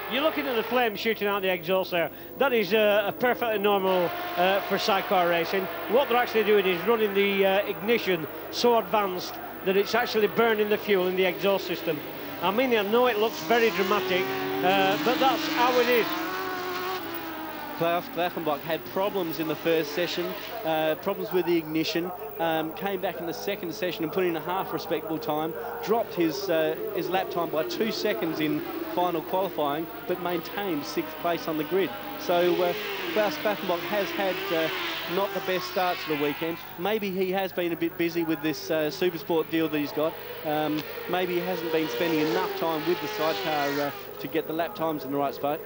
You're looking at the flame shooting out the exhaust there. That is perfectly normal for sidecar racing. What they're actually doing is running the ignition so advanced that it's actually burning the fuel in the exhaust system. I mean, I know it looks very dramatic, but that's how it is. Klaus Klaffenbach had problems in the first session, problems with the ignition, came back in the second session and put in a half respectable time, dropped his lap time by 2 seconds in final qualifying, but maintained 6th place on the grid. So Klaus Klaffenbach has had not the best start to the weekend. Maybe he has been a bit busy with this Supersport deal that he's got. Maybe he hasn't been spending enough time with the sidecar to get the lap times in the right spot.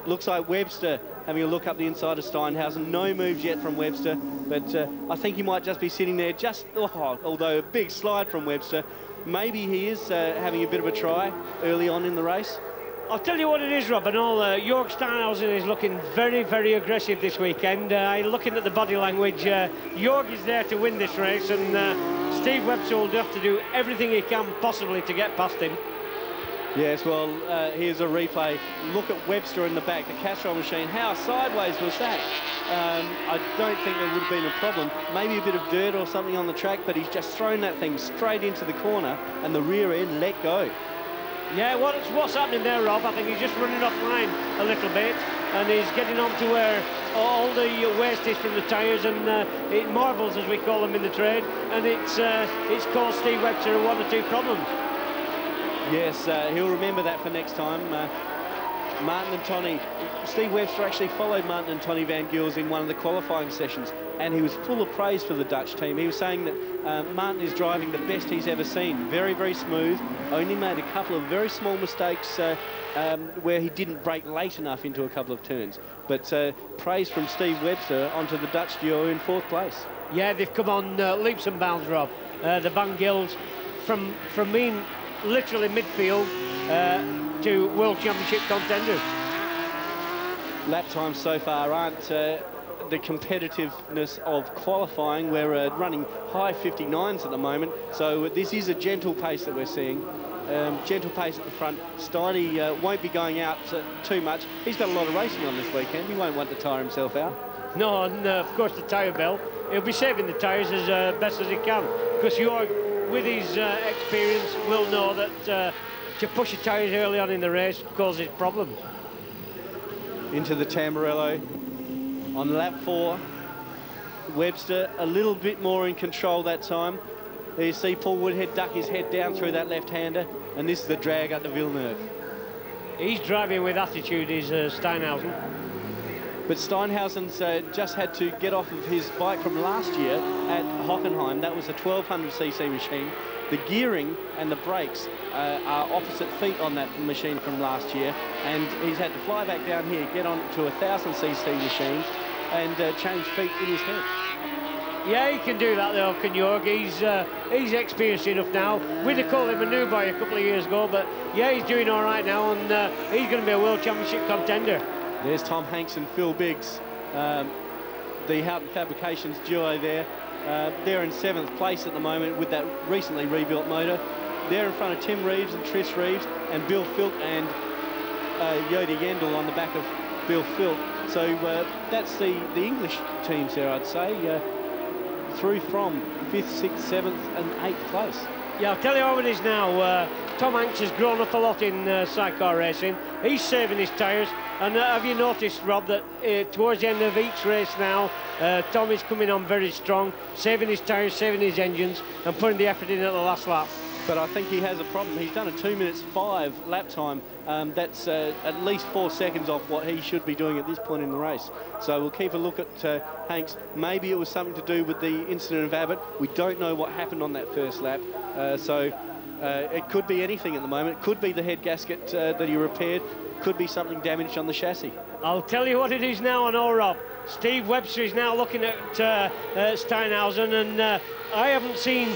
Looks like Webster having a look up the inside of Steinhausen. No moves yet from Webster, but I think he might just be sitting there although a big slide from Webster. Maybe he is having a bit of a try early on in the race. I'll tell you what it is, Rob, and all, Jörg Steinhausen is looking very, very aggressive this weekend. Looking at the body language, Jörg is there to win this race, and Steve Webster will have to do everything he can possibly to get past him. Yes, well, here's a replay. Look at Webster in the back, the Castrol machine. How sideways was that? I don't think there would have been a problem. Maybe a bit of dirt or something on the track, but he's just thrown that thing straight into the corner and the rear end let go. Yeah, what's happening there, Rob? I think he's just running offline a little bit, and he's getting on to where all the waste is from the tyres, and it marvels, as we call them in the trade, and it's caused Steve Webster 1 or 2 problems. Yes, he'll remember that for next time. Martin and Tony, Steve Webster actually followed Martin and Tony Van Gils in one of the qualifying sessions, and he was full of praise for the Dutch team. He was saying that Martin is driving the best he's ever seen. Very, very smooth. Only made a couple of very small mistakes where he didn't brake late enough into a couple of turns. But praise from Steve Webster onto the Dutch duo in 4th place. Yeah, they've come on leaps and bounds, Rob. The Van Gils from being literally midfield to World Championship contenders. Lap times so far aren't the competitiveness of qualifying. We're running high 59s at the moment, so this is a gentle pace that we're seeing. Gentle pace at the front. Steiny won't be going out too much. He's got a lot of racing on this weekend. He won't want to tire himself out. No, and of course the tyre belt. He'll be saving the tyres as best as he can, because with his experience, will know that to push the tyres early on in the race causes problems. Into the Tamburello on lap 4. Webster a little bit more in control that time. There you see Paul Woodhead duck his head down through that left-hander, and this is the drag up to Villeneuve. He's driving with attitude, is Steinhausen. But Steinhausen's just had to get off of his bike from last year at Hockenheim. That was a 1200cc machine. The gearing and the brakes are opposite feet on that machine from last year, and he's had to fly back down here, get on to a 1000cc machine and change feet in his head. Yeah, he can do that though, can Jörg. He's experienced enough now. We'd have called him a new boy a couple of years ago, but yeah, he's doing all right now, and he's going to be a World Championship contender. There's Tom Hanks and Phil Biggs, the Houghton Fabrications duo there. They're in 7th place at the moment with that recently rebuilt motor. They're in front of Tim Reeves and Tris Reeves and Bill Filk and Yodi Yendel on the back of Bill Filk. So that's the English teams there, I'd say, through from 5th, 6th, 7th and 8th place. Yeah, I'll tell you how it is now. Tom Hanks has grown up a lot in sidecar racing. He's saving his tyres. And have you noticed, Rob, that towards the end of each race now, Tom is coming on very strong, saving his tyres, saving his engines, and putting the effort in at the last lap. But I think he has a problem. He's done a 2 minutes 5 lap time. That's at least 4 seconds off what he should be doing at this point in the race. So we'll keep a look at Hanks. Maybe it was something to do with the incident of Abbott. We don't know what happened on that first lap. So it could be anything at the moment. It could be the head gasket that he repaired. Could be something damaged on the chassis. I'll tell you what it is now, I know, Rob. Steve Webster is now looking at Steinhausen, and I haven't seen,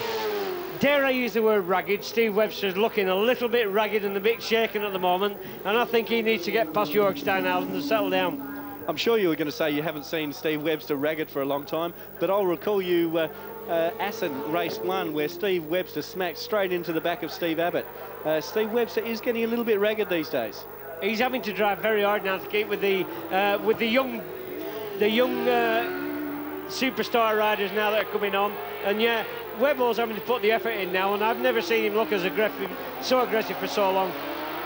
dare I use the word ragged. Steve Webster's looking a little bit ragged and a bit shaken at the moment, and I think he needs to get past Jörg Steinhausen to settle down. I'm sure you were going to say you haven't seen Steve Webster ragged for a long time, but I'll recall you Assen race 1 where Steve Webster smacked straight into the back of Steve Abbott. Steve Webster is getting a little bit ragged these days. he's having to drive very hard now to keep with the young superstar riders now that are coming on. And yeah, Webber's having to put the effort in now, and I've never seen him look as so aggressive for so long.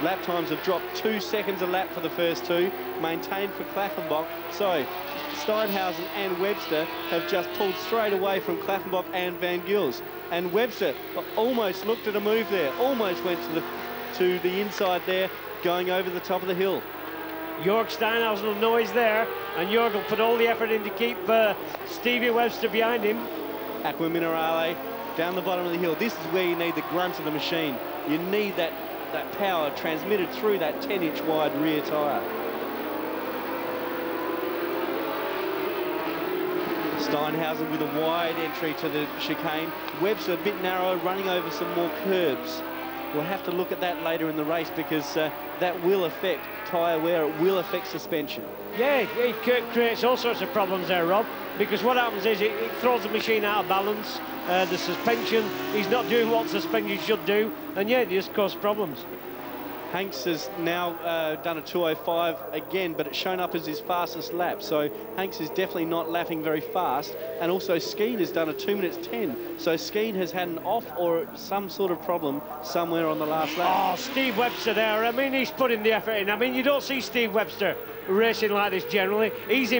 Lap times have dropped 2 seconds a lap for the first two, maintained for Klaffenbach. So Steinhausen and Webster have just pulled straight away from Klaffenbach and Van Gils. And Webster almost looked at a move there, almost went to the inside there, going over the top of the hill. Jörg Steinhausen will know he's there, and Jörg will put all the effort in to keep Stevie Webster behind him. Aqua Minerale down the bottom of the hill. This is where you need the grunt of the machine. You need that power transmitted through that 10-inch wide rear tyre. Steinhausen with a wide entry to the chicane. Webster a bit narrow, running over some more curbs. We'll have to look at that later in the race, because that will affect tyre wear, it will affect suspension. Yeah, it creates all sorts of problems there, Rob, because what happens is it throws the machine out of balance. The suspension, he's not doing what suspension should do, and yeah, it just causes problems. Hanks has now done a 2:05 again, but it's shown up as his fastest lap. So Hanks is definitely not lapping very fast. And also Skeen has done a 2 minutes 10. So Skeen has had an off or some sort of problem somewhere on the last lap. Oh, Steve Webster there. I mean, he's putting the effort in. I mean, you don't see Steve Webster racing like this generally. He is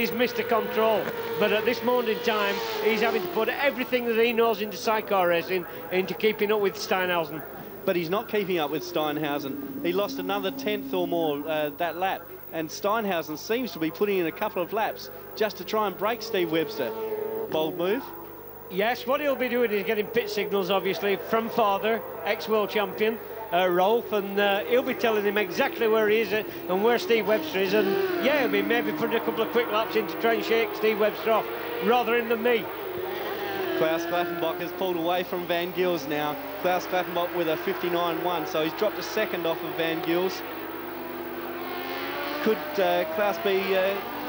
Mr. Control. But at this moment in time, he's having to put everything that he knows into sidecar racing into keeping up with Steinhausen. But he's not keeping up with Steinhausen. He lost another 10th or more that lap. And Steinhausen seems to be putting in a couple of laps just to try and break Steve Webster. Bold move. Yes, what he'll be doing is getting pit signals, obviously, from father, ex-world champion, Rolf, and he'll be telling him exactly where he is and where Steve Webster is. And yeah, he'll be maybe putting a couple of quick laps in to try and shake Steve Webster off, rather him than me. Klaus Klaffenbach has pulled away from Van Gils now. Klaus Klaffenbach with a 59.1, so he's dropped a second off of Van Gils. Could Klaus be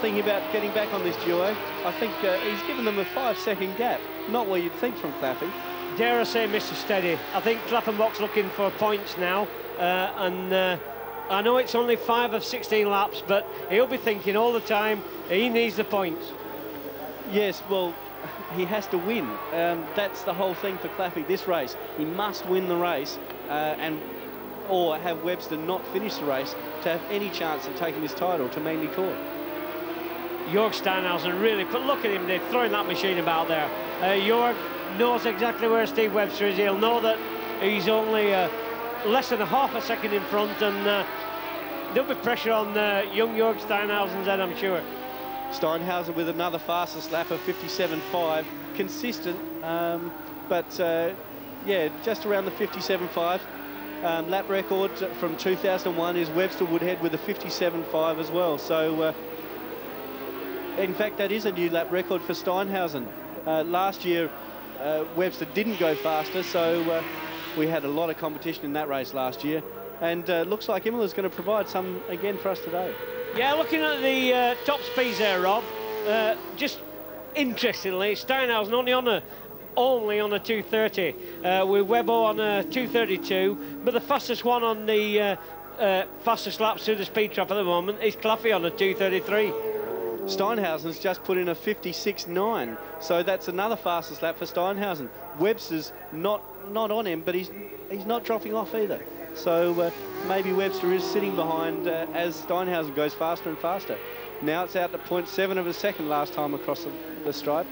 thinking about getting back on this duo? I think he's given them a 5-second gap. Not what you'd think from Claffy. Dare I say, Mr. Steady, I think Klaffenbach's looking for points now, and I know it's only 5 of 16 laps, but he'll be thinking all the time he needs the points. Yes, well, he has to win. That's the whole thing for Claffy this race. He must win the race or have Webster not finish the race to have any chance of taking his title to mainly court. Jörg Steinhausen really, but look at him, they're throwing that machine about there. Jörg knows exactly where Steve Webster is. He'll know that he's only less than a half a second in front, and there'll be pressure on young Jörg Steinhausen's head, I'm sure. Steinhausen with another fastest lap of 57.5, consistent, but yeah, just around the 57.5. Lap record from 2001 is Webster Woodhead with a 57.5 as well. So, in fact, that is a new lap record for Steinhausen. Last year, Webster didn't go faster, so we had a lot of competition in that race last year. And looks like Imola is going to provide some again for us today. Yeah, looking at the top speeds there, Rob, just interestingly, Steinhausen only on a 230, with Webbo on a 232, but the fastest one on the fastest laps through the speed trap at the moment is Claffy on a 233. Steinhausen's just put in a 56.9, so that's another fastest lap for Steinhausen. Webster's not on him, but he's not dropping off either. So maybe Webster is sitting behind as Steinhausen goes faster and faster. Now it's out to 0.7 of a second last time across the stripe.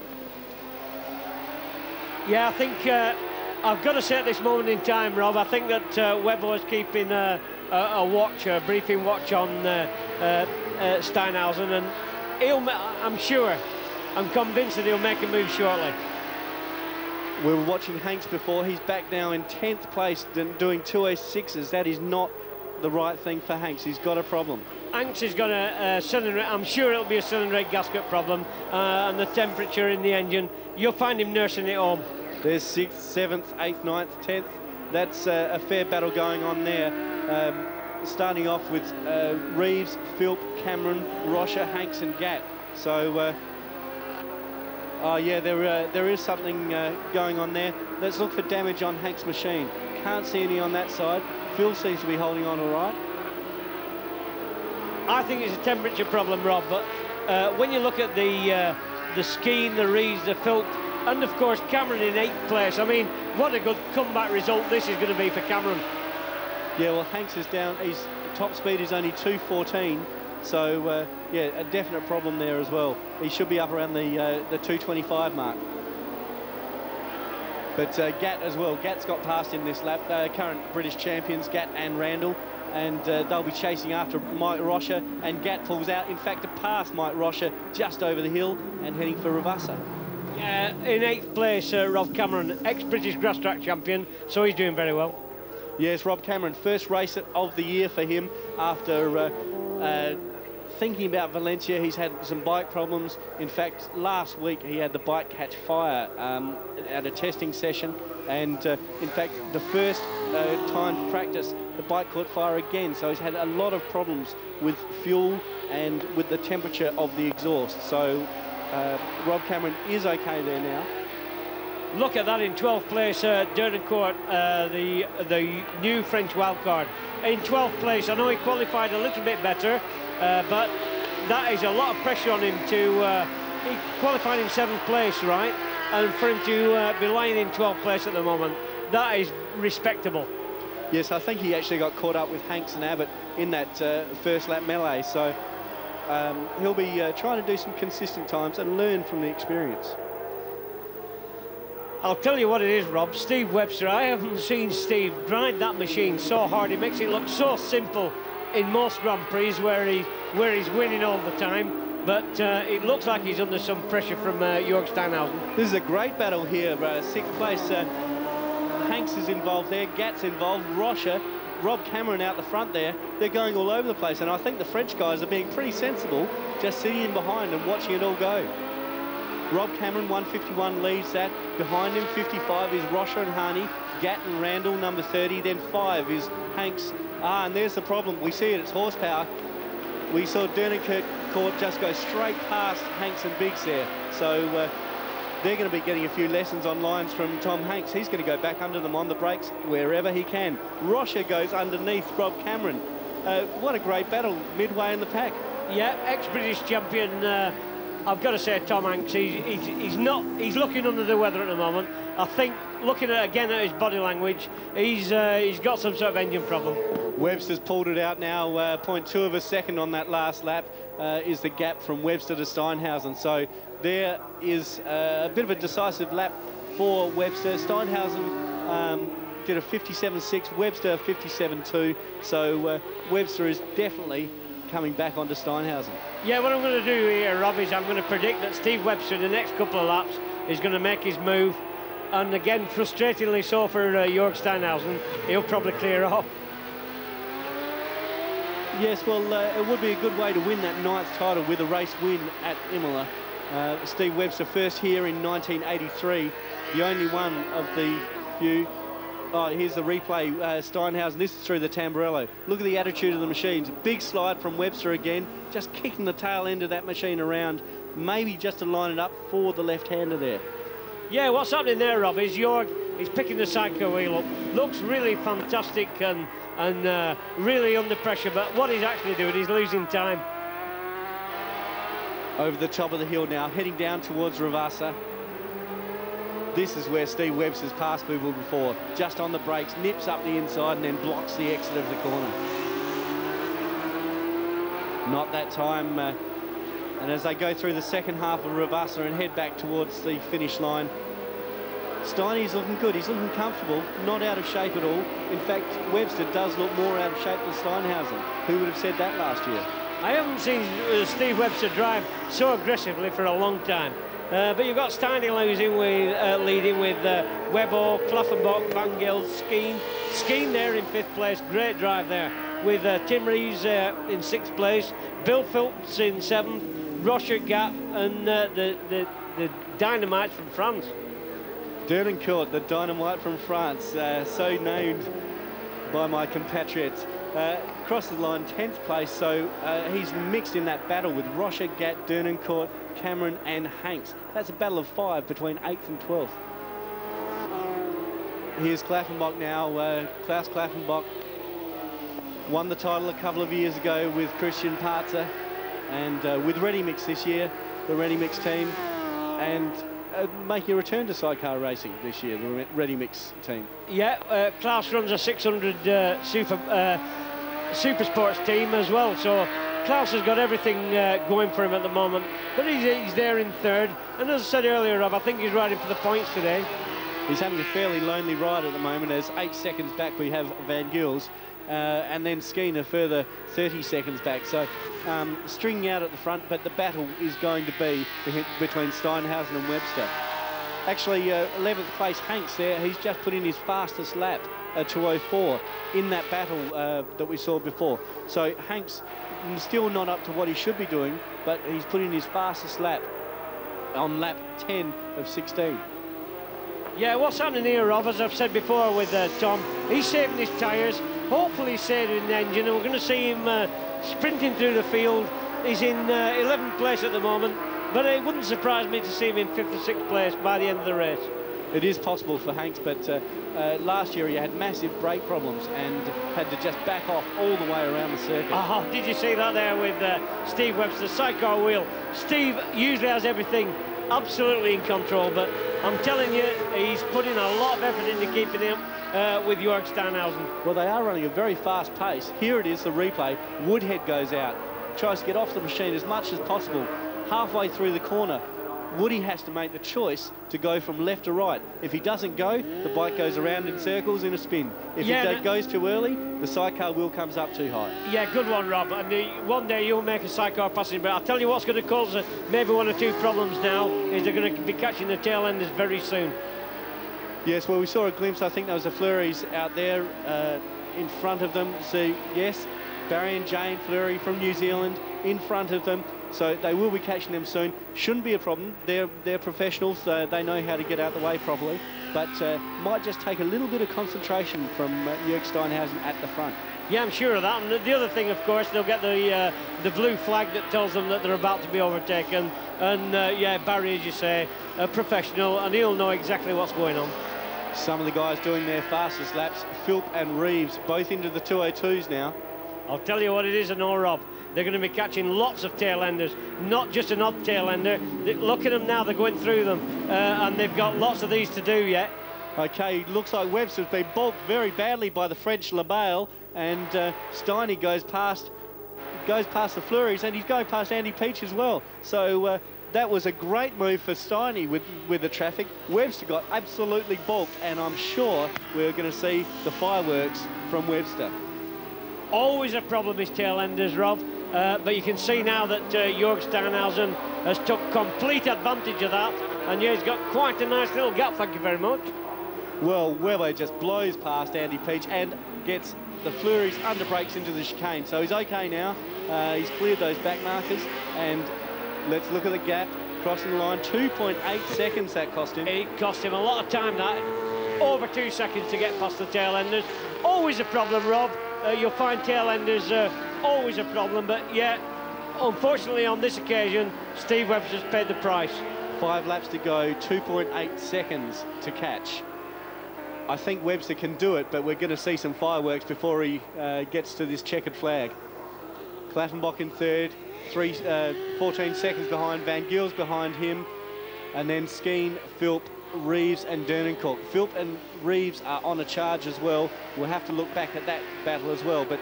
Yeah, I think I've got to say at this moment in time, Rob, I think that Webber is keeping a watch, a briefing watch on Steinhausen, and I'm convinced that he'll make a move shortly. We were watching Hanks before. He's back now in 10th place doing 206s. That is not the right thing for Hanks. He's got a problem. Hanks has got a cylinder. I'm sure it'll be a cylinder head gasket problem, and the temperature in the engine. You'll find him nursing it home. There's 6th, 7th, 8th, 9th, 10th. That's a fair battle going on there. Starting off with Reeves, Philp, Cameron, Rocha, Hanks and Gatt. So, oh yeah, there is something going on there. Let's look for damage on Hanks' machine. Can't see any on that side. Phil seems to be holding on all right. I think it's a temperature problem, Rob, but when you look at the skiing, the reeds, the filth, and of course Cameron in 8th place, I mean, what a good comeback result this is going to be for Cameron. Yeah, well, Hanks is down. His top speed is only 2:14, so yeah, a definite problem there as well. He should be up around the 2:25 mark. But Gatt as well. Gatt's got past him this lap. Current British champions, Gatt and Randall, and they'll be chasing after Mike Rocha, and Gatt pulls out, in fact, to pass Mike Rocha just over the hill and heading for Ravassa. In 8th place, Rob Cameron, ex-British grass track champion, so he's doing very well. Yes, Rob Cameron, first race of the year for him after thinking about Valencia. He's had some bike problems. In fact, last week he had the bike catch fire at a testing session, and in fact the first time to practice, the bike caught fire again, so he's had a lot of problems with fuel and with the temperature of the exhaust. So Rob Cameron is okay there now. Look at that in 12th place, Dernancourt, the new French wildcard. In 12th place, I know he qualified a little bit better, but that is a lot of pressure on him to... he qualified in 7th place, right? And for him to be lying in 12th place at the moment, that is respectable. Yes, I think he actually got caught up with Hanks and Abbott in that first lap melee, so he'll be trying to do some consistent times and learn from the experience. I'll tell you what it is, Rob, Steve Webster, I haven't seen Steve drive that machine so hard. He makes it look so simple in most Grand Prix where he's winning all the time, but it looks like he's under some pressure from Jörg Steinhausen. This is a great battle here, 6th place. Hanks is involved there, Gatt's involved, Rocha, Rob Cameron out the front there. They're going all over the place, and I think the French guys are being pretty sensible, just sitting in behind and watching it all go. Rob Cameron, 151, leads that. Behind him, 55 is Rocha and Harney. Gatt and Randall, number 30. Then 5 is Hanks. And there's the problem. We see it, it's horsepower. We saw Dernancourt just go straight past Hanks and Biggs there. So they're going to be getting a few lessons on lines from Tom Hanks. He's going to go back under them on the brakes wherever he can. Rocha goes underneath Rob Cameron. What a great battle midway in the pack. Yeah, ex-British champion. I've got to say, Tom Hanks, he's looking under the weather at the moment. I think, looking again at his body language, he's got some sort of engine problem. Webster's pulled it out now, 0.2 of a second on that last lap is the gap from Webster to Steinhausen. So there is a bit of a decisive lap for Webster. Steinhausen did a 57.6, Webster a 57.2. So Webster is definitely coming back onto Steinhausen. Yeah, what I'm going to do here, Rob, is I'm going to predict that Steve Webster, the next couple of laps, is going to make his move. And again, frustratingly so for Jörg Steinhausen, he'll probably clear off. Yes, well, it would be a good way to win that 9th title with a race win at Imola. Steve Webster first here in 1983, the only one of the few. Oh, here's the replay, Steinhausen, this is through the Tamburello. Look at the attitude of the machines. Big slide from Webster again, just kicking the tail end of that machine around, maybe just to line it up for the left-hander there. Yeah, what's happening there, Rob, is Jörg, he's picking the sidecar wheel up. Looks really fantastic and really under pressure, but what he's actually doing is losing time. Over the top of the hill now, heading down towards Ravassa. This is where Steve Webster's passed people before. Just on the brakes, nips up the inside and then blocks the exit of the corner. Not that time. And as they go through the second half of Ravassa and head back towards the finish line, Steiny's looking good. He's looking comfortable, not out of shape at all. In fact, Webster does look more out of shape than Steinhausen. Who would have said that last year? I haven't seen Steve Webster drive so aggressively for a long time. But you've got Steiny leading with Webbo, Klaffenbach, Van Gils, Skeen. Skeen there in 5th place, great drive there. With Tim Rees in 6th place, Bill Phillips in 7th, Rocha, Gatt and the Dynamite from France. Dernancourt, the Dynamite from France, so named by my compatriots. Across the line, 10th place, so he's mixed in that battle with Rocha, Gatt, Dernancourt, Cameron and Hanks. That's a battle of 5 between 8th and 12th. Here's Klaffenbach now, Klaus Klaffenbach won the title a couple of years ago with Christian Partzer, and with Ready Mix this year, the Ready Mix team, and making a return to sidecar racing this year, the Ready Mix team. Yeah, Klaus runs a 600 super sports team as well, so Klaus has got everything going for him at the moment, but he's there in third, and as I said earlier, Rob, I think he's riding for the points today. He's having a fairly lonely ride at the moment, as 8 seconds back we have Van Gils, and then Skeen a further 30 seconds back, so stringing out at the front, but the battle is going to be between Steinhausen and Webster. Actually, 11th place Hanks there, he's just put in his fastest lap, 2:04, in that battle that we saw before. So Hanks still not up to what he should be doing, but he's put in his fastest lap on lap 10 of 16. Yeah, what's happening here, Rob, as I've said before with Tom, he's saving his tyres, hopefully he's saving the engine, and we're going to see him sprinting through the field. He's in 11th place at the moment, but it wouldn't surprise me to see him in 5th or 6th place by the end of the race. It is possible for Hanks, but last year he had massive brake problems and had to just back off all the way around the circuit. Oh, did you see that there with Steve Webster's sidecar wheel? Steve usually has everything absolutely in control, but I'm telling you, he's putting a lot of effort into keeping him with Jörg Steinhausen. Well, they are running a very fast pace. Here it is, the replay. Woodhead goes out, tries to get off the machine as much as possible. Halfway through the corner, Woody has to make the choice to go from left to right. If he doesn't go, the bike goes around in circles in a spin. If it goes too early, the sidecar wheel comes up too high. Yeah, good one, Rob. And one day you'll make a sidecar passing, but I'll tell you what's going to cause maybe 1 or 2 problems now is they're going to be catching the tail enders very soon. Yes, well, we saw a glimpse. I think there was a Fleury's out there in front of them. So, yes, Barry and Jane Fleury from New Zealand in front of them. So they will be catching them soon. Shouldn't be a problem. They're professionals. They know how to get out the way properly. But might just take a little bit of concentration from Jörg Steinhausen at the front. Yeah, I'm sure of that. And the other thing, of course, they'll get the blue flag that tells them that they're about to be overtaken. And yeah, Barry, as you say, a professional, and he'll know exactly what's going on. Some of the guys doing their fastest laps, Philp and Reeves, both into the 202s now. I'll tell you what it is, and all, Rob. They're going to be catching lots of tail enders, not just an odd tail ender. Look at them now, they're going through them, and they've got lots of these to do yet. Okay, looks like Webster's been balked very badly by the French Labaille, and Steiny goes past the Fleuries, and he's going past Andy Peach as well. So that was a great move for Steiny with the traffic. Webster got absolutely balked, and I'm sure we're going to see the fireworks from Webster. Always a problem is tail enders, Rob. But you can see now that Jörg Steinhausen has took complete advantage of that, and yeah, he's got quite a nice little gap, thank you very much. Well, Webber just blows past Andy Peach and gets the Fleury's under brakes into the chicane, so he's okay now. He's cleared those back markers, and let's look at the gap crossing the line. 2.8 seconds that cost him. It cost him a lot of time, that. Over 2 seconds to get past the tail enders. Always a problem, Rob. You'll find tail enders always a problem, but yeah, unfortunately on this occasion, Steve Webster's paid the price. 5 laps to go, 2.8 seconds to catch. I think Webster can do it, but we're going to see some fireworks before he gets to this checkered flag. Klaffenbach in third, 14 seconds behind, Van Gils behind him, and then Skeen, Philp, Reeves and Dernencourt. Philp and Reeves are on a charge as well. We'll have to look back at that battle as well, but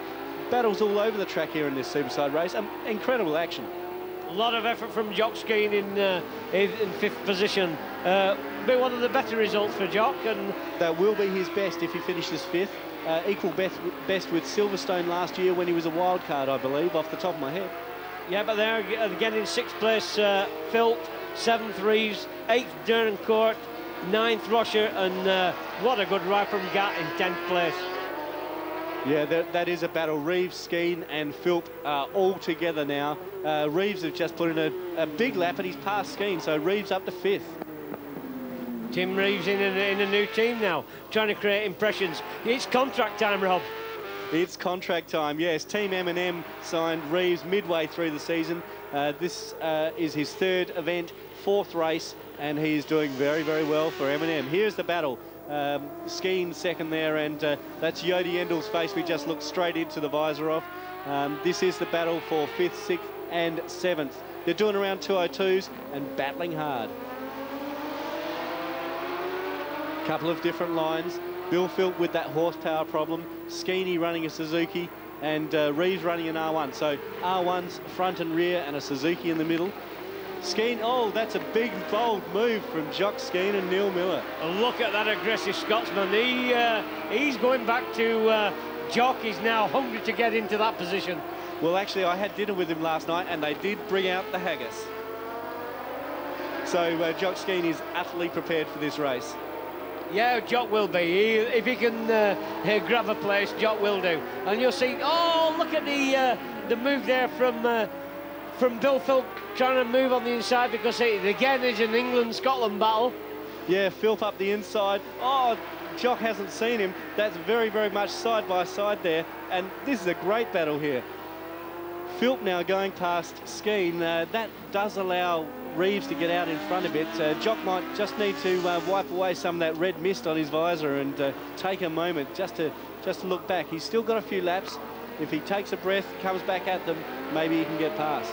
battles all over the track here in this Superside race. Incredible action. A lot of effort from Jock Skeen in 5th position. Be one of the better results for Jock, and that will be his best if he finishes 5th. Equal best with Silverstone last year when he was a wild card, I believe, off the top of my head. Yeah, but they're again in 6th place, Philp, 7th Reeves, 8th Dernencourt, 9th Rocher, and what a good ride from Gatt in 10th place. Yeah, that is a battle. Reeves, Skeen and Philp are all together now. Reeves have just put in a big lap and he's passed Skeen, so Reeves up to 5th. Tim Reeves in a new team now, trying to create impressions. It's contract time, Rob. It's contract time, yes. Team M&M signed Reeves midway through the season. This is his 3rd event, 4th race, and he is doing very, very well for M&M. Here's the battle. Skeen second there, and that's Yodi Endel's face we just looked straight into the visor of. This is the battle for 5th, 6th and 7th. They're doing around 202s and battling hard. Couple of different lines. Bill Philp with that horsepower problem, Skeeney running a Suzuki, and Reeves running an R1. So R1's front and rear and a Suzuki in the middle. Skeen, oh, that's a big, bold move from Jock Skeen and Neil Miller. Look at that aggressive Scotsman. He's going back to Jock. He's now hungry to get into that position. Well, actually, I had dinner with him last night, and they did bring out the haggis. So Jock Skeen is utterly prepared for this race. Yeah, Jock will be. If he can grab a place, Jock will do. And you'll see, oh, look at the move there from Bill Philp trying to move on the inside, because it again is an England-Scotland battle. Yeah, Philp up the inside. Oh, Jock hasn't seen him. That's very, very much side by side there. And this is a great battle here. Philp now going past Skeen. That does allow Reeves to get out in front a bit. Jock might just need to wipe away some of that red mist on his visor and take a moment just to look back. He's still got a few laps. If he takes a breath, comes back at them, maybe he can get past.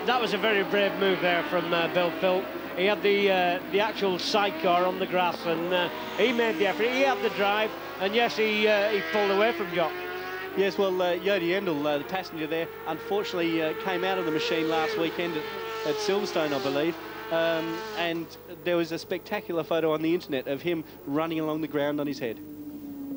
That was a very brave move there from Bill Philp. He had the actual sidecar on the grass, and he made the effort. He had the drive, and yes, he pulled away from Jock. Yes, well, Yodi Endel, the passenger there, unfortunately came out of the machine last weekend at Silverstone, I believe, and there was a spectacular photo on the internet of him running along the ground on his head.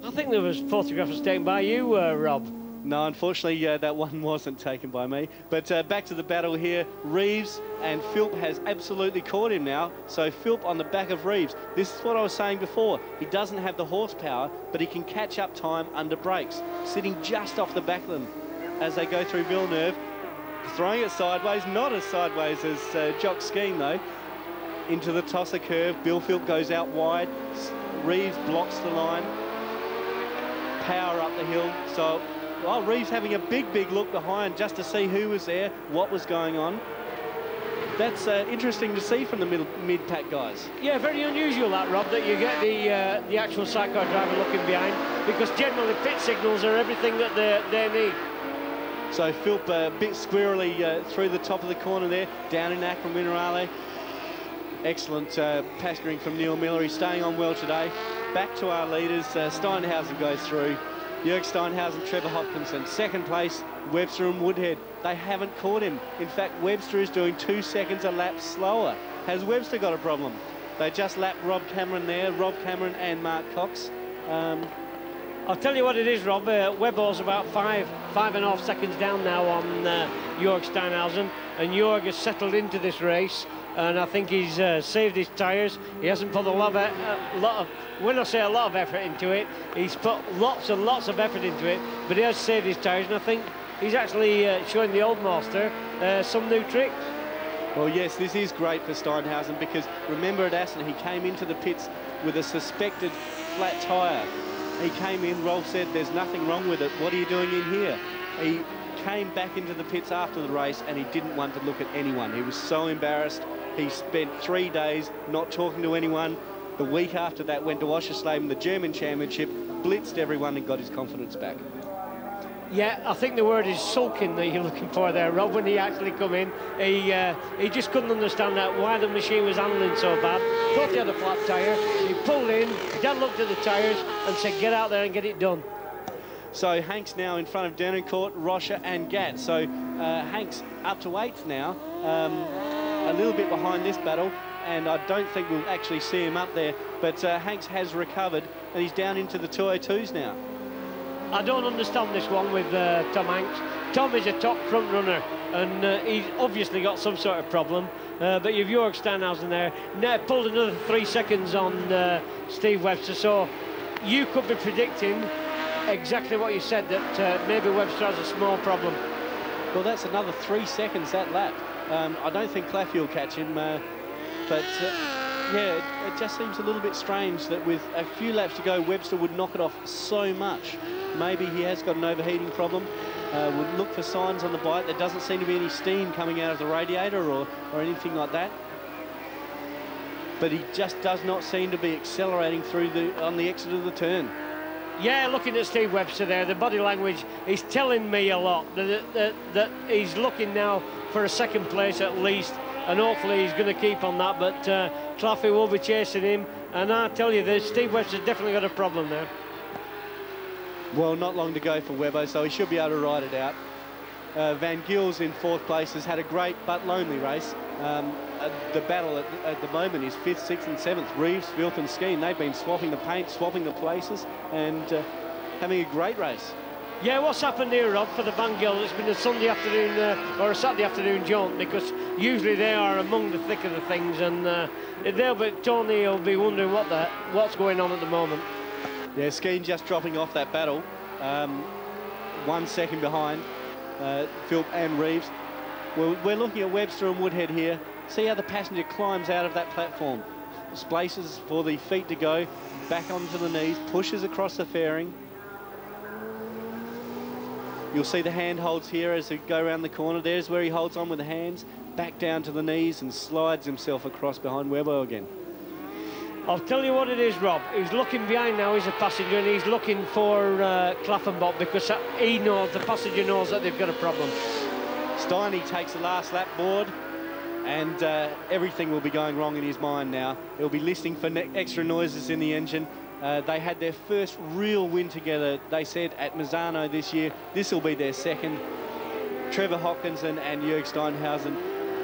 I think there was photographs taken by you, Rob. No, unfortunately, that one wasn't taken by me. But back to the battle here. Reeves and Philp has absolutely caught him now. So Philp on the back of Reeves. This is what I was saying before. He doesn't have the horsepower, but he can catch up time under brakes, sitting just off the back of them as they go through Villeneuve. Throwing it sideways, not as sideways as Jock Skeen, though. Into the tosser curve. Bill Philp goes out wide. Reeves blocks the line. Power up the hill. So... well, Reeves having a big look behind just to see who was there, what was going on. That's interesting to see from the mid-pack guys. Yeah, very unusual that, Rob, that you get the actual sidecar driver looking behind, because generally pit signals are everything that they need. So Philp a bit squirrely through the top of the corner there, down in Acro Minerale. Excellent pastoring from Neil Miller. He's staying on well today. Back to our leaders. Steinhausen goes through. Jörg Steinhausen, Trevor Hopkinson. Second place, Webster and Woodhead. They haven't caught him. In fact, Webster is doing 2 seconds a lap slower. Has Webster got a problem? They just lapped Rob Cameron there, Rob Cameron and Mark Cox. I'll tell you what it is, Rob. Webber's about 5.5 seconds down now on Jörg Steinhausen, and Jörg has settled into this race. And I think he's saved his tyres. He hasn't put a lot of, when I say a lot of effort into it, he's put lots and lots of effort into it, but he has saved his tyres, and I think he's actually showing the old master some new tricks. Well, yes, this is great for Steinhausen, because remember at Assen, he came into the pits with a suspected flat tyre. He came in, Rolf said, there's nothing wrong with it. What are you doing in here? He came back into the pits after the race, and he didn't want to look at anyone. He was so embarrassed. He spent 3 days not talking to anyone. The week after that went to Oschersleben, the German Championship, blitzed everyone and got his confidence back. Yeah, I think the word is sulking that you're looking for there, Rob. When he actually come in, he just couldn't understand that, why the machine was handling so bad. Thought he had a flat tyre. He pulled in, Dan looked at the tyres and said, get out there and get it done. So Hanks now in front of Dernancourt, Rocha and Gatt. So Hanks up to 8th now. A little bit behind this battle, and I don't think we'll actually see him up there, but Hanks has recovered and he's down into the 202s now. I don't understand this one with Tom Hanks. Tom is a top front runner, and he's obviously got some sort of problem, but you've Jörg Steinhausen there. Now pulled another 3 seconds on Steve Webster, so you could be predicting exactly what you said, that maybe Webster has a small problem. Well, that's another 3 seconds that lap. I don't think Claffey will catch him, but yeah, it just seems a little bit strange that with a few laps to go, Webster would knock it off so much. Maybe he has got an overheating problem. We'll look for signs on the bike. There doesn't seem to be any steam coming out of the radiator or anything like that. but he just does not seem to be accelerating through on the exit of the turn. Yeah, looking at Steve Webster there, the body language is telling me a lot, that he's looking now for a second place at least, and hopefully he's going to keep on that, but Claffey will be chasing him, and I tell you, Steve Webster's definitely got a problem there. Well, not long to go for Webber, so he should be able to ride it out. Van Gils in 4th place has had a great but lonely race. The battle at the moment is 5th, 6th and 7th. Reeves, Filth and Skeen, they've been swapping the paint, swapping the places, and having a great race. Yeah, what's happened here, Rob, for the Van Gils? It's been a Sunday afternoon or a Saturday afternoon jaunt, because usually they are among the thick of the things, and Tony will be wondering what's going on at the moment. Yeah, Skeen just dropping off that battle, 1 second behind Philp and Reeves. We're looking at Webster and Woodhead here. See how the passenger climbs out of that platform. Spaces for the feet to go, back onto the knees, pushes across the fairing. You'll see the handholds here as they go around the corner. There's where he holds on with the hands, back down to the knees and slides himself across behind Webber again. I'll tell you what it is, Rob. He's looking behind now, he's a passenger, and he's looking for Claffenbach, because he knows, the passenger knows that they've got a problem. Steiny takes the last lap board, and everything will be going wrong in his mind now. He'll be listening for extra noises in the engine. They had their first real win together, they said, at Misano this year. This will be their second. Trevor Hopkinson and Jörg Steinhausen,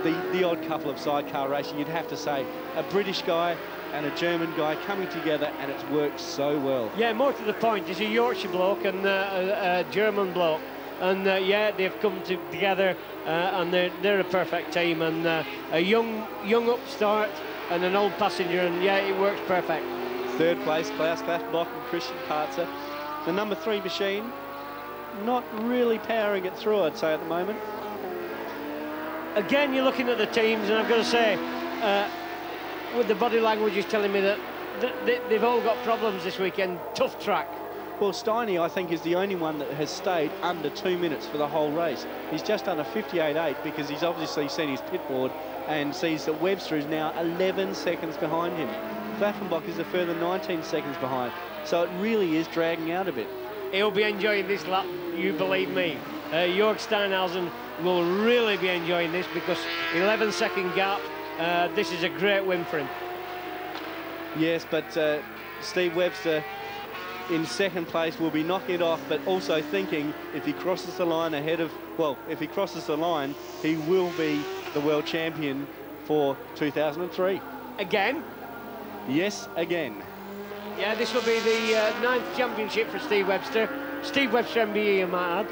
the odd couple of sidecar racing, you'd have to say. A British guy and a German guy coming together, and it's worked so well. Yeah, more to the point, he's a Yorkshire bloke and a German bloke. And yeah, they've come together, and they're a perfect team, and a young upstart and an old passenger, and yeah, it works perfect. 3rd place, Klaus Klaffenbach and Christian Partzer. The number 3 machine, not really powering it through, I'd say, at the moment. Again, you're looking at the teams, and I've got to say, with the body language is telling me that they've all got problems this weekend. Tough track. Well, Steiny, I think, is the only one that has stayed under 2 minutes for the whole race. He's just done a 58.8 because he's obviously seen his pit board and sees that Webster is now 11 seconds behind him. Klaffenbach is a further 19 seconds behind. So it really is dragging out a bit. He'll be enjoying this lap, you believe me. Jörg Steinhausen will really be enjoying this, because 11-second gap, this is a great win for him. Yes, but Steve Webster in 2nd place will be knocking it off, but also thinking if he crosses the line if he crosses the line, he will be the world champion for 2003. Again? Yes, again. Yeah, this will be the 9th championship for Steve Webster. Steve Webster MBE, I might add.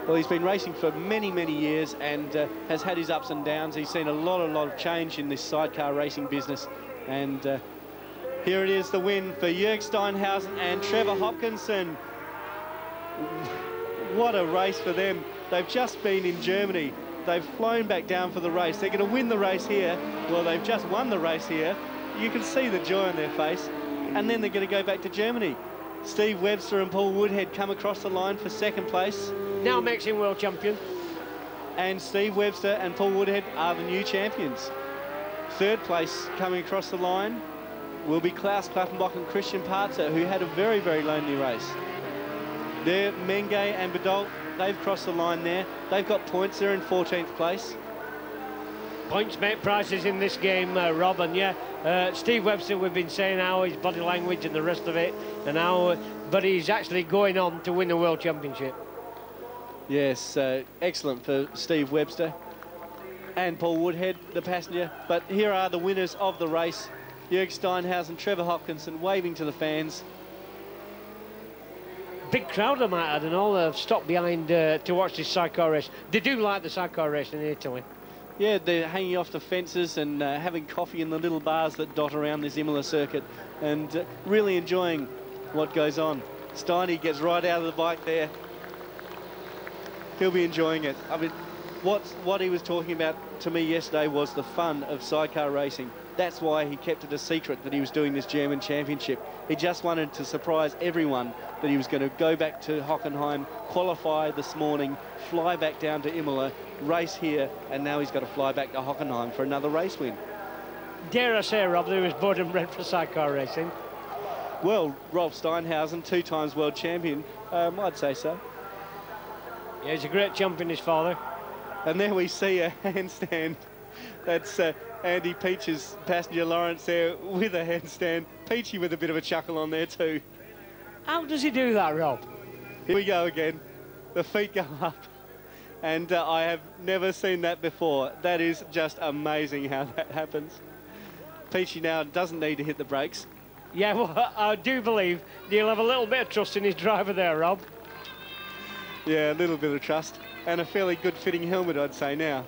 Well, he's been racing for many, many years and has had his ups and downs. He's seen a lot of change in this sidecar racing business, and here it is, the win for Jörg Steinhausen and Trevor Hopkinson. What a race for them. They've just been in Germany. They've flown back down for the race. They're going to win the race here. Well, they've just won the race here. You can see the joy on their face. And then they're going to go back to Germany. Steve Webster and Paul Woodhead come across the line for 2nd place. Now makes him world champion. And Steve Webster and Paul Woodhead are the new champions. 3rd place coming across the line will be Klaus Klaffenbach and Christian Partzer, who had a very, very lonely race. There, Menge and Bedolt, they've crossed the line there. They've got points. They're in 14th place. Points make prizes in this game, Rob, and yeah, Steve Webster, we've been saying how his body language and the rest of it, and how, but he's actually going on to win the World Championship. Yes, excellent for Steve Webster and Paul Woodhead, the passenger. But here are the winners of the race. Jörg Steinhausen, Trevor Hopkinson, waving to the fans. Big crowd, I might add, and all have stopped behind to watch this sidecar race. They do like the sidecar race in Italy. Yeah, they're hanging off the fences and having coffee in the little bars that dot around this Imola circuit, and really enjoying what goes on. Steiny gets right out of the bike there. He'll be enjoying it. I mean, what he was talking about to me yesterday was the fun of sidecar racing. That's why he kept it a secret that he was doing this German championship. He just wanted to surprise everyone that he was going to go back to Hockenheim, qualify this morning, fly back down to Imola, race here, and now he's got to fly back to Hockenheim for another race win. dare I say, Rob, that he was born and bred for sidecar racing. Well, Rolf Steinhausen, 2 times world champion, I'd say so. Yeah, he's a great champion, his father. And there we see a handstand. That's Andy Peach's passenger Lawrence there with a handstand. Peachy with a bit of a chuckle on there too. How does he do that, Rob? Here we go again. The feet go up. And I have never seen that before. That is just amazing how that happens. Peachy now doesn't need to hit the brakes. Yeah, well, I do believe he'll have a little bit of trust in his driver there, Rob. Yeah, a little bit of trust. And a fairly good fitting helmet, I'd say now.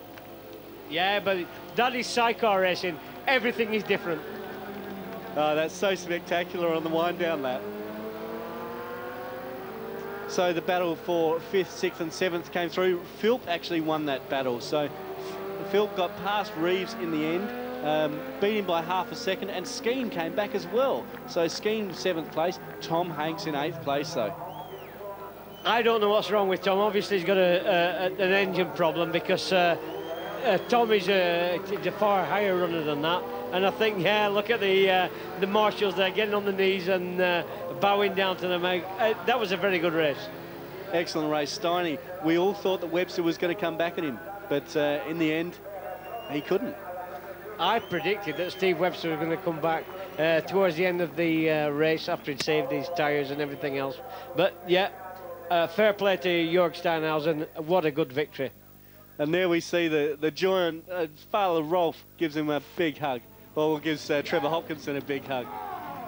Yeah, but that is sidecar racing. Everything is different. Oh, that's so spectacular on the wind-down lap. So the battle for 5th, 6th and 7th came through. Philp actually won that battle. So Philp got past Reeves in the end, beat him by half a second, and Skeen came back as well. So Skeen 7th place, Tom Hanks in 8th place though. I don't know what's wrong with Tom. Obviously he's got an engine problem, because Tom is a far higher runner than that. And I think, yeah, look at the marshals there getting on the knees and bowing down to them. That was a very good race. Excellent race, Steiny. We all thought that Webster was going to come back at him, but in the end, he couldn't. I predicted that Steve Webster was going to come back towards the end of the race after he'd saved his tyres and everything else. But, yeah, fair play to Jörg Steinhausen. What a good victory. And there we see the joy, and Father Rolf gives him a big hug. Well, gives Trevor Hopkinson a big hug.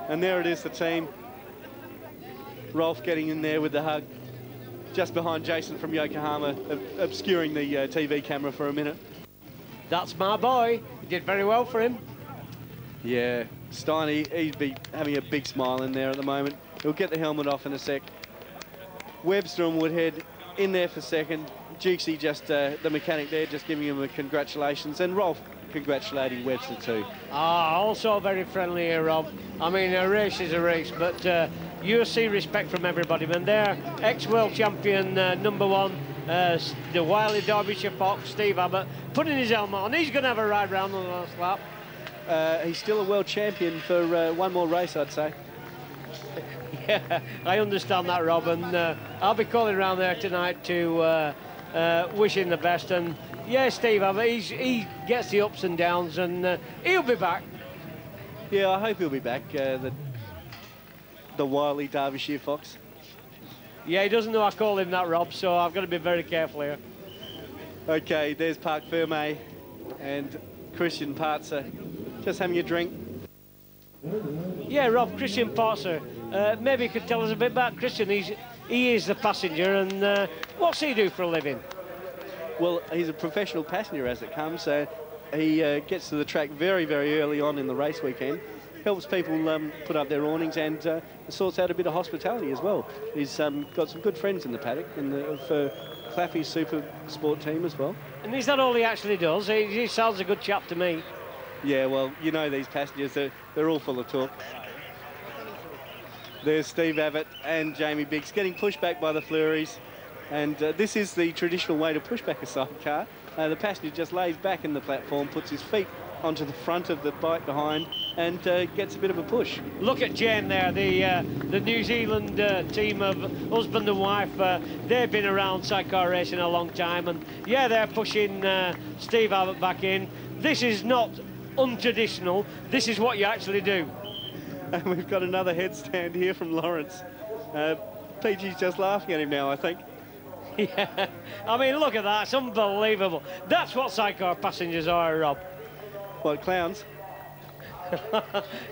And there it is, the team. Rolf getting in there with the hug. Just behind Jason from Yokohama, obscuring the TV camera for a minute. That's my boy. He did very well for him. Yeah, Steiny, he'd be having a big smile in there at the moment. He'll get the helmet off in a sec. Webster and Woodhead in there for second. Jukesy, just the mechanic there, just giving him a congratulations. And Rolf congratulating Webster too. Also very friendly here, Rob. I mean, a race is a race, but you see respect from everybody. And there, ex-world champion #1, the wily Derbyshire Fox, Steve Abbott, putting his helmet on. He's going to have a ride round on the last lap. He's still a world champion for one more race, I'd say. Yeah, I understand that, Rob, and I'll be calling around there tonight to wish him the best. And yeah, Steve Abbott, he gets the ups and downs, and he'll be back. Yeah, I hope he'll be back, the wily Derbyshire Fox. Yeah, he doesn't know I call him that, Rob, so I've got to be very careful here. Okay, there's Park Ferme and Christian Partzer just having a drink. Yeah, Rob, Christian Partzer. Maybe you could tell us a bit about Christian. He is the passenger, and what's he do for a living? Well, he's a professional passenger as it comes. He gets to the track very, very early on in the race weekend, helps people put up their awnings, and sorts out a bit of hospitality as well. He's got some good friends in the paddock for Claffey's Super Sport team as well. And is that all he actually does? He sounds a good chap to me. Yeah, well, you know these passengers, they're all full of talk. There's Steve Abbott and Jamie Biggs getting pushed back by the Flurries. And this is the traditional way to push back a sidecar. The passenger just lays back in the platform, puts his feet onto the front of the bike behind, and gets a bit of a push. Look at Jane there, the New Zealand team of husband and wife. They've been around sidecar racing a long time, and yeah, they're pushing Steve Abbott back in. This is not untraditional. This is what you actually do. And we've got another headstand here from Lawrence. PG's just laughing at him now, I think. Yeah, I mean, look at that. It's unbelievable. That's what sidecar passengers are, Rob. What, clowns?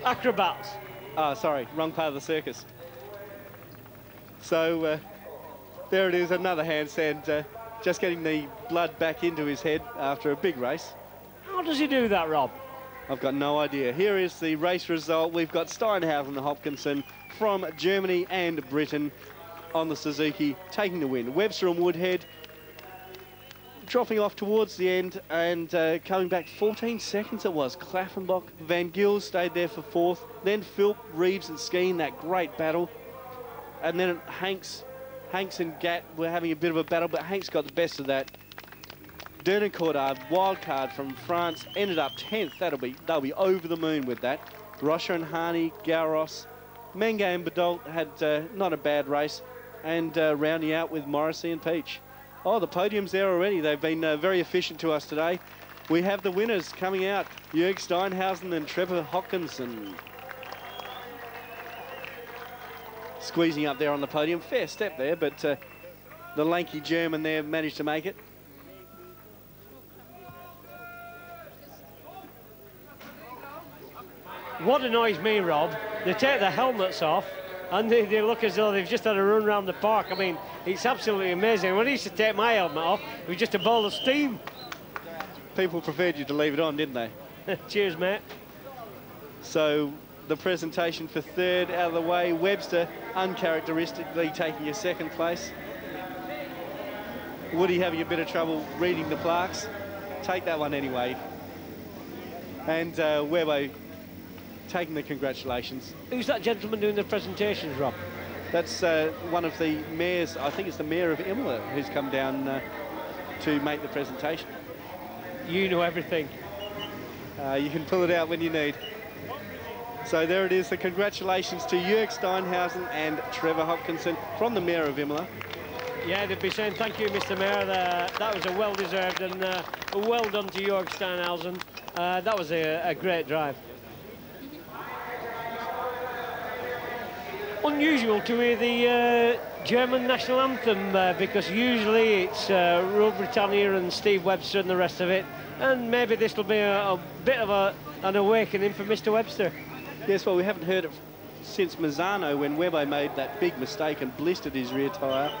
Acrobats. Ah, sorry, wrong part of the circus. So there it is, another handstand, just getting the blood back into his head after a big race. How does he do that, Rob? I've got no idea. Here is the race result. We've got Steinhausen and Hopkinson from Germany and Britain on the Suzuki taking the win. Webster and Woodhead dropping off towards the end and coming back 14 seconds it was. Klaffenbach, Van Gils stayed there for 4th. Then Philp, Reeves and Skeen, that great battle. And then Hanks and Gatt were having a bit of a battle, but Hanks got the best of that. Dernancourt, wild card from France, ended up 10th. They'll be over the moon with that. Rocha and Hani, Gauros, Menge and Badalt had not a bad race, and rounding out with Morrissey and Peach. Oh, the podium's there already. They've been very efficient to us today. We have the winners coming out, Jörg Steinhausen and Trevor Hopkinson. Squeezing up there on the podium. Fair step there, but the lanky German there managed to make it. What annoys me, Rob, they take their helmets off and they look as though they've just had a run around the park. I mean, it's absolutely amazing. When I used to take my helmet off, it was just a ball of steam. People preferred you to leave it on, didn't they? Cheers, mate. So the presentation for third out of the way. Webster uncharacteristically taking a second place. Woody having a bit of trouble reading the plaques. Take that one anyway. And Webbo taking the congratulations. Who's that gentleman doing the presentations, Rob? That's one of the mayors, I think it's the mayor of Imola, who's come down to make the presentation. You know everything. You can pull it out when you need. So there it is, the congratulations to Jörg Steinhausen and Trevor Hopkinson from the mayor of Imola. Yeah, they'd be saying thank you, Mr. Mayor. That was a well-deserved and well done to Jörg Steinhausen. That was a great drive. Unusual to hear the German national anthem because usually it's Rule Britannia and Steve Webster and the rest of it, and maybe this will be a bit of an awakening for Mr. Webster. Yes, well, we haven't heard it since Mazzano when Webbo made that big mistake and blistered his rear tyre.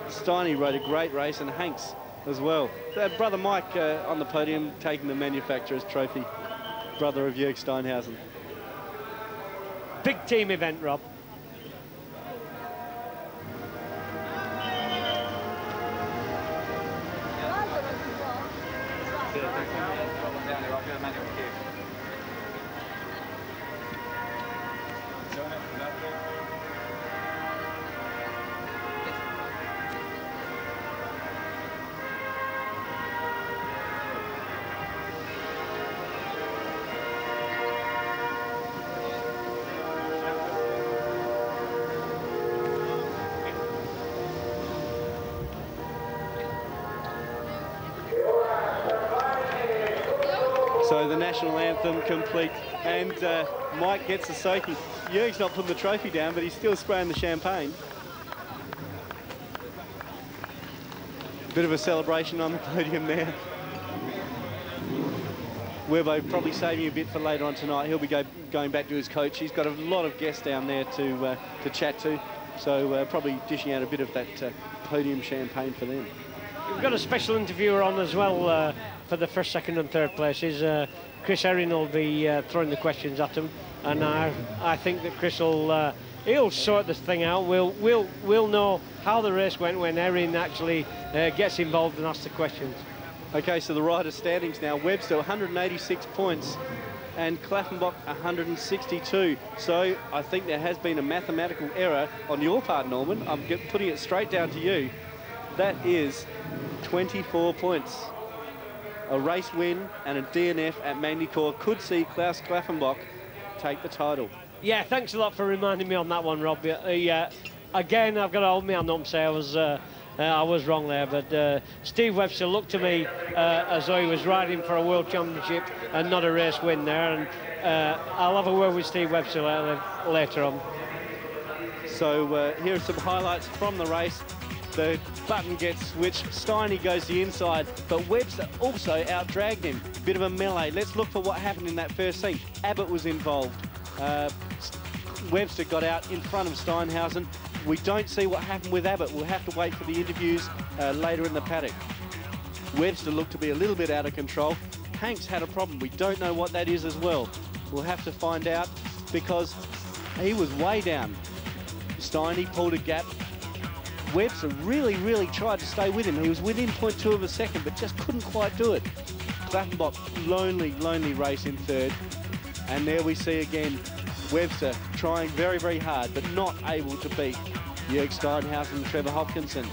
Steiny rode a great race, and Hanks as well. Brother Mike on the podium taking the manufacturer's trophy, brother of Jörg Steinhausen. Big team event, Rob. So the national anthem complete, and Mike gets the soaking. Jörg's not putting the trophy down, but he's still spraying the champagne. Bit of a celebration on the podium there. Webbo probably saving a bit for later on tonight. He'll be going back to his coach. He's got a lot of guests down there to chat to, so probably dishing out a bit of that podium champagne for them. We've got a special interviewer on as well for the first, second and third places. Chris Herring will be throwing the questions at him, and I think that Chris will he'll sort this thing out. We'll know how the race went when Herring actually gets involved and asks the questions. Okay, so the rider standings now. Webster 186 points and Klaffenbach 162. So I think there has been a mathematical error on your part, Norman. I'm putting it straight down to you. That is 24 points. A race win and a DNF at Magny-Cours could see Klaus Klaffenbach take the title. Yeah, thanks a lot for reminding me on that one, Rob. Yeah, again, I've got to hold my hand up and say I was wrong there, but Steve Webster looked to me as though he was riding for a world championship and not a race win there, and I'll have a word with Steve Webster later on. So here are some highlights from the race. The button gets switched, Steiny goes the inside, but Webster also out-dragged him. Bit of a melee. Let's look for what happened in that first scene. Abbott was involved. Webster got out in front of Steinhausen. We don't see what happened with Abbott. We'll have to wait for the interviews later in the paddock. Webster looked to be a little bit out of control. Hanks had a problem. We don't know what that is as well. We'll have to find out because he was way down. Steiny pulled a gap. Webster really, really tried to stay with him. He was within 0.2 of a second, but just couldn't quite do it. Klaffenbach, lonely race in third. And there we see again Webster trying very, very hard, but not able to beat Jörg Steinhausen and Trevor Hopkinson.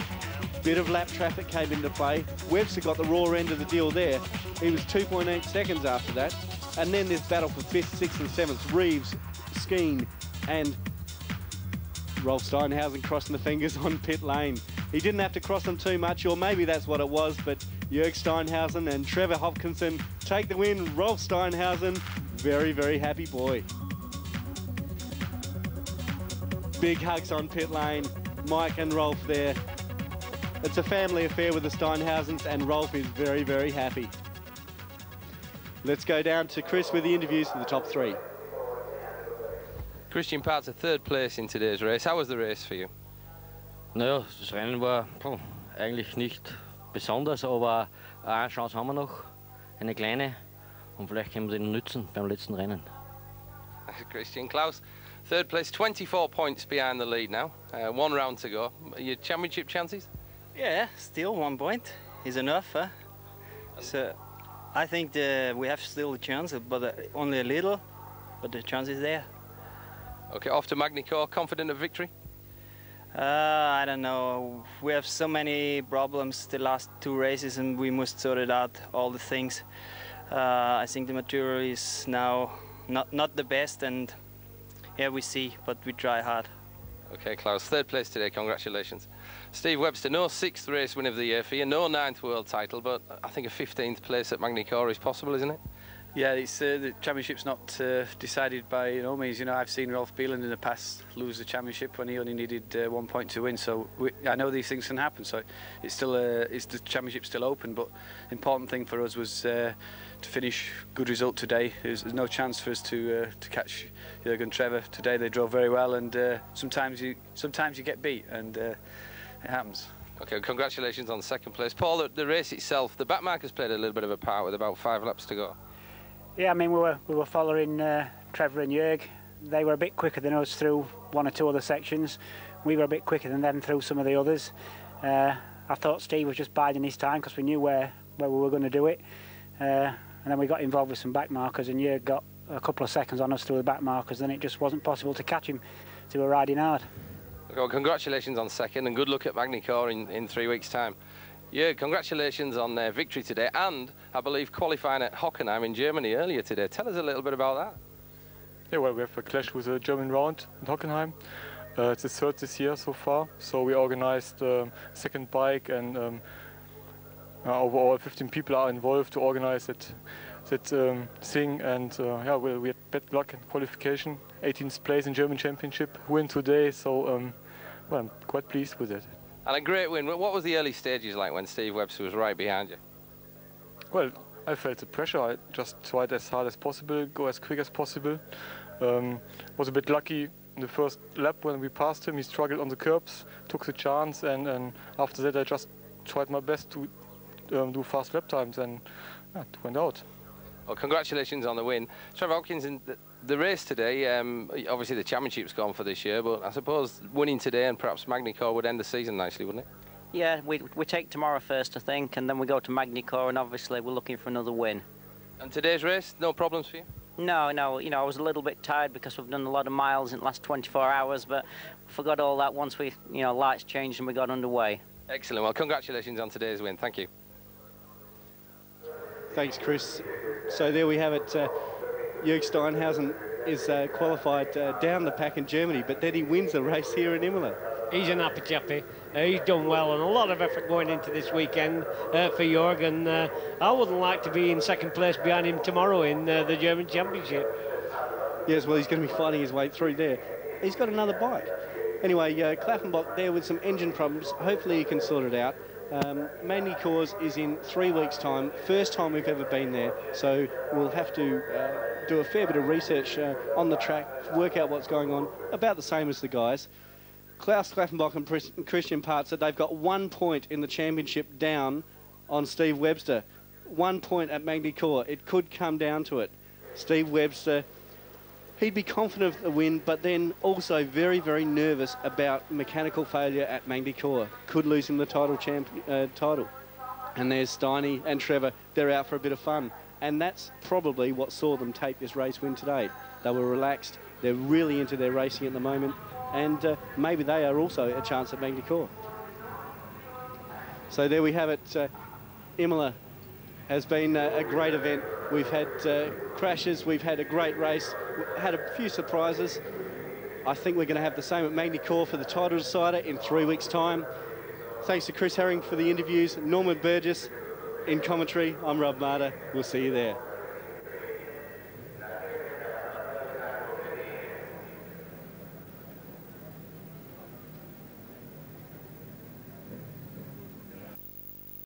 Bit of lap traffic came into play. Webster got the raw end of the deal there. He was 2.8 seconds after that. And then there's battle for 5th, 6th and 7th. Reeves, Skeen and Rolf Steinhausen crossing the fingers on pit lane. He didn't have to cross them too much, or maybe that's what it was, but Jörg Steinhausen and Trevor Hopkinson take the win. Rolf Steinhausen, very, very happy boy. Big hugs on pit lane. Mike and Rolf there. It's a family affair with the Steinhausens, and Rolf is very, very happy. Let's go down to Chris with the interviews for the top 3. Christian Part's a 3rd place in today's race. How was the race for you? Naja, das Rennen war eigentlich nicht besonders, aber eine Chance haben wir noch, eine kleine, und vielleicht können wir sie nützen beim letzten Rennen. Christian Klaus, 3rd place, 24 points behind the lead now. 1 round to go. Your championship chances? Yeah, still 1 point is enough. So I think we have still a chance, but only a little, but the chance is there. Okay, off to Magny-Cours, confident of victory? I don't know. We have so many problems the last 2 races, and we must sort it out, all the things. I think the material is now not the best, and yeah, we see, but we try hard. Okay, Klaus, 3rd place today, congratulations. Steve Webster, no 6th race win of the year for you, no 9th world title, but I think a 15th place at Magny-Cours is possible, isn't it? Yeah, it's, the championship's not decided by no means. You know, I've seen Rolf Bieland in the past lose the championship when he only needed 1 point to win. So I know these things can happen. So it's still it's the championship's still open. But important thing for us was to finish good result today. There's no chance for us to catch Jürgen and Trevor today. They drove very well, and sometimes you get beat, and it happens. Okay, congratulations on 2nd place. Paul, the race itself, the back markers played a little bit of a part with about 5 laps to go. Yeah, I mean, we were following Trevor and Jörg. They were a bit quicker than us through 1 or 2 other sections. We were a bit quicker than them through some of the others. I thought Steve was just biding his time because we knew where we were going to do it. And then we got involved with some back markers, and Jörg got a couple of seconds on us through the back markers, and it just wasn't possible to catch him. So we were riding hard. Well, congratulations on 2nd, and good luck at Magny-Cours in 3 weeks' time. Yeah, congratulations on their victory today, and I believe qualifying at Hockenheim in Germany earlier today. Tell us a little bit about that. Yeah, well, we have a clash with a German round in Hockenheim. It's the 3rd this year so far, so we organized 2nd bike, and overall 15 people are involved to organize that thing, and yeah, we had bad luck in qualification, 18th place in German Championship, win today, so well, I'm quite pleased with it. And a great win. What was the early stages like when Steve Webster was right behind you? Well, I felt the pressure. I just tried as hard as possible, go as quick as possible. Was a bit lucky in the first lap when we passed him. He struggled on the curbs, took the chance, and after that I just tried my best to do fast lap times, and yeah, it went out. Well, congratulations on the win. Trevor Hopkins, in the race today, obviously the championship's gone for this year, but I suppose winning today and perhaps Magny-Cours would end the season nicely, wouldn't it? Yeah, we take tomorrow first, I think, and then we go to Magny-Cours, and obviously we're looking for another win. And today's race, no problems for you? No, you know, I was a little bit tired because we've done a lot of miles in the last 24 hours, but we forgot all that once we, you know, lights changed and we got underway. Excellent. Well, congratulations on today's win. Thank you. Thanks, Chris. So there we have it. Jörg Steinhausen is qualified down the pack in Germany, but then he wins the race here in Imola. He's an happy chappy. He's done well, and a lot of effort going into this weekend for Jörg, and I wouldn't like to be in 2nd place behind him tomorrow in the German Championship. Yes, well, he's going to be fighting his way through there. He's got another bike. Anyway, Klaffenbach there with some engine problems. Hopefully he can sort it out. Magny-Cours is in 3 weeks' time. First time we've ever been there, so we'll have to do a fair bit of research on the track, work out what's going on. About the same as the guys. Klaus Klaffenbach and Christian Part said they've got 1 point in the championship down on Steve Webster. 1 point at Magny-Cours. It could come down to it. Steve Webster, he'd be confident of the win, but then also very, very nervous about mechanical failure at Magny-Cours. Could lose him the title. And there's Steiny and Trevor. They're out for a bit of fun. And that's probably what saw them take this race win today. They were relaxed. They're really into their racing at the moment. And maybe they are also a chance at Magny-Cours. So there we have it. Imola has been a great event. We've had crashes, we've had a great race, had a few surprises. I think we're going to have the same at Magny-Cours for the title decider in 3 weeks' time. Thanks to Chris Herring for the interviews, Norman Burgess in commentary. I'm Rob Marder. We'll see you there.